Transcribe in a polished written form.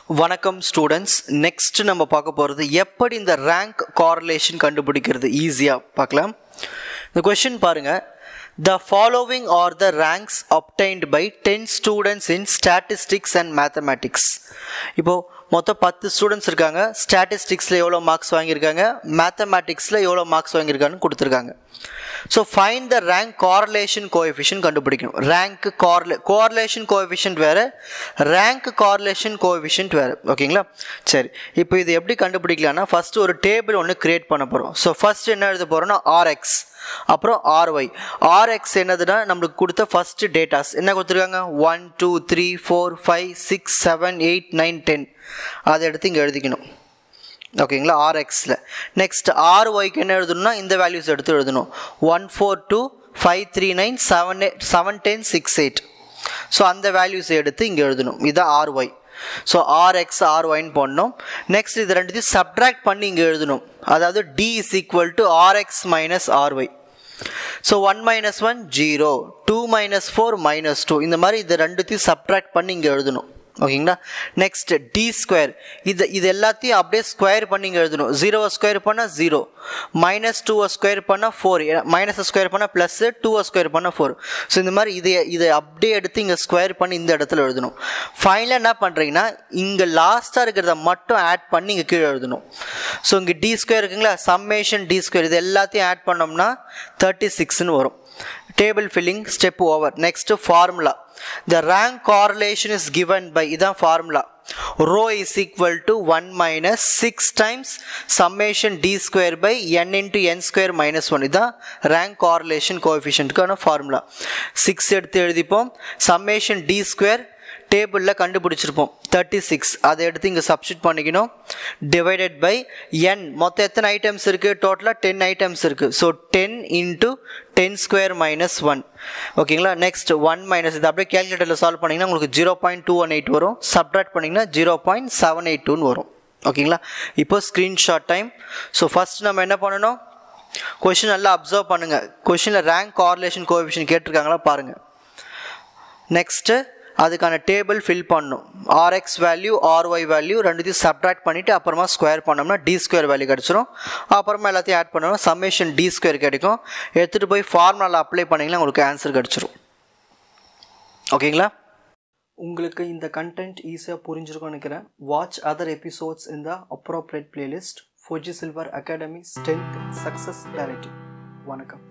வணக்கம் students. Next நம்ம பார்க்க போகிறது எப்படி இந்த ரேங்க் கார்லேஷன் கண்டுபிடிக்கிறது ஈஸியாக பார்க்கலாம். இந்த கொஷின் பாருங்கள். The following are the ranks obtained by 10 students in statistics and mathematics. இப்போ மொத்தம் 10 ஸ்டூடெண்ட்ஸ் இருக்காங்க. ஸ்டாட்டிஸ்டிக்ஸில் எவ்வளோ மார்க்ஸ் வாங்கியிருக்காங்க, மேத்தமேட்டிக்ஸில் எவ்வளோ மார்க்ஸ் வாங்கியிருக்காங்கன்னு கொடுத்துருக்காங்க. So find the rank correlation coefficient கண்டுபிடிக்கணும். ரேங்க் கோஆர்லேஷன் கோஎஃபிஷியன்ட் வேறு, ரேங்க் கார்லேஷன் கோஎஃபிஷியன்ட் வேறு. ஓகேங்களா? சரி, இப்போ இது எப்படி கண்டுபிடிக்கலாம்னா ஃபஸ்ட்டு ஒரு டேபிள் ஒன்று க்ரியேட் பண்ண போகிறோம். ஸோ ஃபஸ்ட் என்ன எழுத போகிறோம்னா ஆர்எக்ஸ், அப்புறம் ஆர்ஒய். ஆர்எக்ஸ் என்னதுன்னா நம்மளுக்கு கொடுத்த ஃபஸ்ட்டு டேட்டாஸ் என்ன கொடுத்துருக்காங்க, 1 2 3 4 5 6 7 8 9 10. அதை எடுத்து இங்கே எழுதிக்கணும். ஓகேங்களா? ஆர்எக்ஸில். நெக்ஸ்ட் ஆர்ஒய்க்கு என்ன எழுதணும்னா இந்த வேல்யூஸ் எடுத்து எழுதணும். 1 4 2 5 3 9 7 10 6 8. ஸோ அந்த வேல்யூஸ் எடுத்து இங்கே எழுதணும். இதுதான் ஆர்ஒய். ஸோ ஆர்எக்ஸ் ஆர்ஒய்ன்னு போடணும். நெக்ஸ்ட் இது ரெண்டுத்தையும் சப்ட்ராக்ட் பண்ணி இங்கே எழுதணும். அதாவது D is equal to RX minus RY. So 1 minus 1 0, 2 minus 4 minus 2. இந்த மாதிரி இது ரெண்டுத்தையும் சப்ட்ராக்ட் பண்ணி இங்கே எழுதணும். ஓகேங்களா? நெக்ஸ்ட் டி ஸ்கொயர், இது எல்லாத்தையும் அப்படியே ஸ்கொயர் பண்ணி இங்கே எழுதணும். 0 ஸ்கொயர் பண்ணால் 0, மைனஸ் 2 ஸ்கொயர் பண்ணால் 4, மைனஸ் ஸ்கொயர் பண்ணால் ப்ளஸ் 2 ஸ்கொயர் பண்ணால் 4. ஸோ இந்த மாதிரி இதை அப்படியே எடுத்து இங்கே ஸ்கொயர் பண்ணி இந்த இடத்துல எழுதணும். ஃபைனலாக என்ன பண்ணுறீங்கன்னா இங்கே லாஸ்ட்டாக இருக்கிறத மட்டும் ஆட் பண்ணி இங்கே கீழே எழுதணும். ஸோ இங்கே டி ஸ்கொயர் இருக்குங்களா, சம்மேஷன் டி ஸ்கொயர், இது எல்லாத்தையும் ஆட் பண்ணோம்னா 36ன்னு வரும். Table filling step over. Next formula. The rank correlation is given by இதான் formula. rho is equal to 1 minus 6 times summation d square by n into n square minus 1. இதான் rank correlation coefficientக்கான formula. 6 எடுத்து எழுதிப்போம். summation d square டேபிளில் கண்டுபிடிச்சிருப்போம் 36. அதை எடுத்து இங்கே substitute பண்ணிக்கணும். Divided by n. மொத்தம் எத்தனை ஐட்டம்ஸ் இருக்குது? டோட்டலாக 10 ஐட்டம்ஸ் இருக்குது. So 10 into 10 square minus 1. ஓகேங்களா? நெக்ஸ்ட் 1 மைனஸ் இது அப்படியே கேல்குலேட்டரில் சால்வ் பண்ணிங்கன்னா உங்களுக்கு 0.218 வரும். சப்ட்ராக்ட் பண்ணிங்கன்னா 0.782 வரும். ஓகேங்களா? இப்போ ஸ்க்ரீன்ஷாட் டைம். ஸோ ஃபஸ்ட் நம்ம என்ன பண்ணணும், கொஷின் நல்லா அப்சர்வ் பண்ணுங்கள். கொஷினில் ரேங்க் கார்லேஷன் கோஎஃபிஷியன்ட் கேட்டிருக்காங்களா பாருங்கள். நெக்ஸ்ட்டு அதுக்கான டேபிள் ஃபில் பண்ணணும். ஆர்எக்ஸ் வேல்யூ ஆர்ஒய் வேல்யூ ரெண்டுத்தையும் சப்ட்ராக்ட் பண்ணிவிட்டு அப்புறமா ஸ்கொயர் பண்ணோம்னா டி ஸ்கொயர் வேல்யூ கிடச்சிரும். அப்புறமா எல்லாத்தையும் ஆட் பண்ணோம்னா சம்மேஷன் டி ஸ்கொயர் கிடைக்கும். எடுத்துகிட்டு போய் ஃபார்முலாவில் அப்ளை பண்ணிங்கன்னா உங்களுக்கு ஆன்சர் கிடச்சிரும். ஓகேங்களா? உங்களுக்கு இந்த கண்டென்ட் ஈஸியாக புரிஞ்சிருக்கும்னு நினைக்கிறேன். வாட்ச் அதர் எபிசோட்ஸ் இன் த appropriate playlist. Fuji silver academy strength success directive. வணக்கம்.